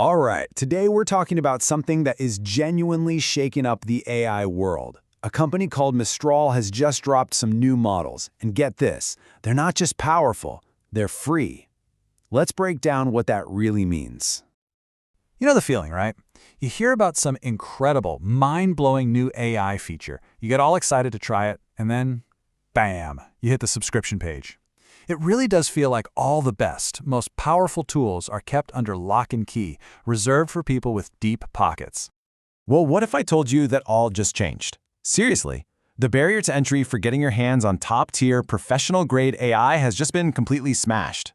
All right, today we're talking about something that is genuinely shaking up the AI world. A company called Mistral has just dropped some new models, and get this, they're not just powerful, they're free. Let's break down what that really means. You know the feeling, right? You hear about some incredible, mind-blowing new AI feature. You get all excited to try it, and then, bam, you hit the subscription page. It really does feel like all the best, most powerful tools are kept under lock and key, reserved for people with deep pockets. Well, what if I told you that all just changed? Seriously, the barrier to entry for getting your hands on top-tier, professional-grade AI has just been completely smashed.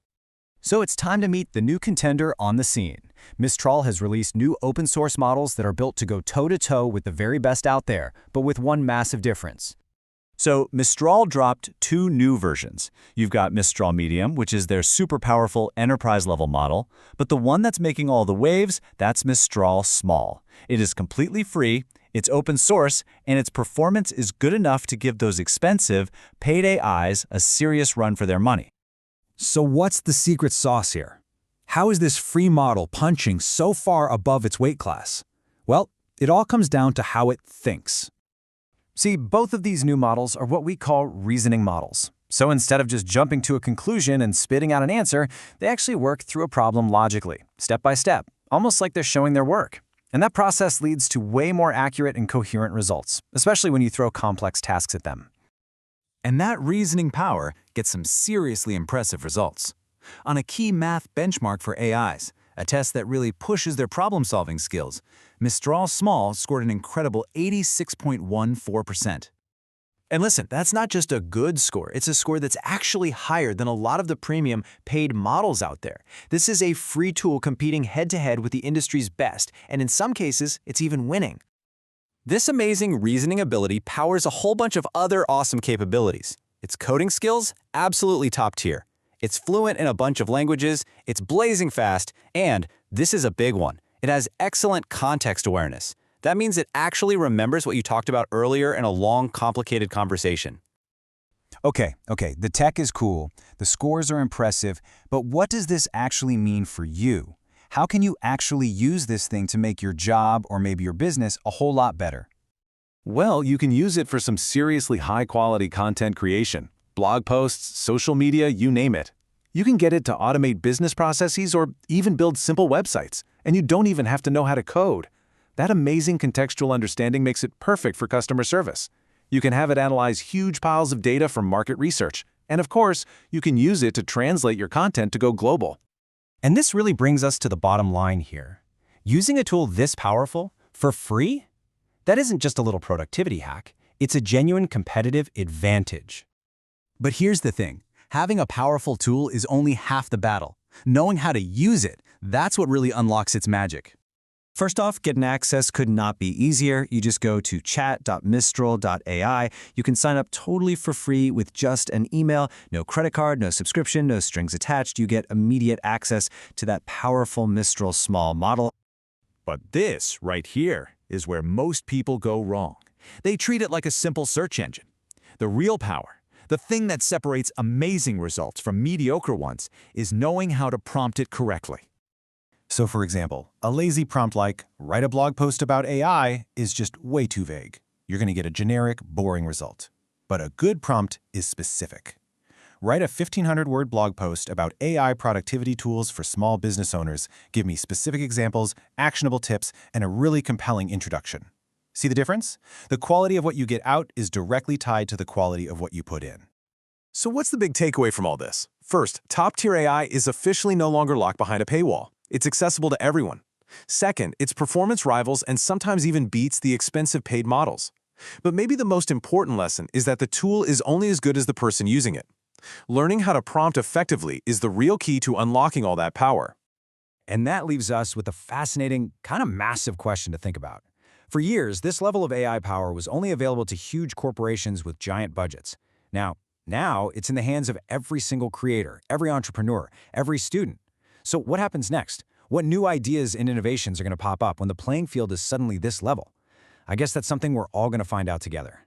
So it's time to meet the new contender on the scene. Mistral has released new open-source models that are built to go toe-to-toe with the very best out there, but with one massive difference. So Mistral dropped two new versions. You've got Mistral Medium, which is their super powerful enterprise-level model, but the one that's making all the waves, that's Magestro Small. It is completely free, it's open source, and its performance is good enough to give those expensive, paid AIs a serious run for their money. So what's the secret sauce here? How is this free model punching so far above its weight class? Well, it all comes down to how it thinks. See, both of these new models are what we call reasoning models. So instead of just jumping to a conclusion and spitting out an answer, they actually work through a problem logically, step by step, almost like they're showing their work. And that process leads to way more accurate and coherent results, especially when you throw complex tasks at them. And that reasoning power gets some seriously impressive results. On a key math benchmark for AIs, a test that really pushes their problem-solving skills, Mistral Small scored an incredible 86.14%. And listen, that's not just a good score, it's a score that's actually higher than a lot of the premium paid models out there. This is a free tool competing head-to-head with the industry's best, and in some cases, it's even winning. This amazing reasoning ability powers a whole bunch of other awesome capabilities. Its coding skills, absolutely top tier. It's fluent in a bunch of languages, it's blazing fast, and this is a big one. It has excellent context awareness. That means it actually remembers what you talked about earlier in a long, complicated conversation. Okay, the tech is cool, the scores are impressive, but what does this actually mean for you? How can you actually use this thing to make your job or maybe your business a whole lot better? Well, you can use it for some seriously high-quality content creation. Blog posts, social media, you name it. You can get it to automate business processes or even build simple websites, and you don't even have to know how to code. That amazing contextual understanding makes it perfect for customer service. You can have it analyze huge piles of data from market research, and of course, you can use it to translate your content to go global. And this really brings us to the bottom line here. Using a tool this powerful, for free? That isn't just a little productivity hack, it's a genuine competitive advantage. But here's the thing, having a powerful tool is only half the battle. Knowing how to use it, that's what really unlocks its magic. First off, getting access could not be easier. You just go to chat.mistral.ai. You can sign up totally for free with just an email, no credit card, no subscription, no strings attached. You get immediate access to that powerful Mistral Small model. But this right here is where most people go wrong. They treat it like a simple search engine. The real power, the thing that separates amazing results from mediocre ones, is knowing how to prompt it correctly. So for example, a lazy prompt like, write a blog post about AI is just way too vague. You're going to get a generic, boring result. But a good prompt is specific. Write a 1,500-word blog post about AI productivity tools for small business owners. Give me specific examples, actionable tips, and a really compelling introduction. See the difference? The quality of what you get out is directly tied to the quality of what you put in. So what's the big takeaway from all this? First, top-tier AI is officially no longer locked behind a paywall. It's accessible to everyone. Second, its performance rivals and sometimes even beats the expensive paid models. But maybe the most important lesson is that the tool is only as good as the person using it. Learning how to prompt effectively is the real key to unlocking all that power. And that leaves us with a fascinating, kind of massive question to think about. For years, this level of AI power was only available to huge corporations with giant budgets. Now it's in the hands of every single creator, every entrepreneur, every student. So what happens next? What new ideas and innovations are going to pop up when the playing field is suddenly this level? I guess that's something we're all going to find out together.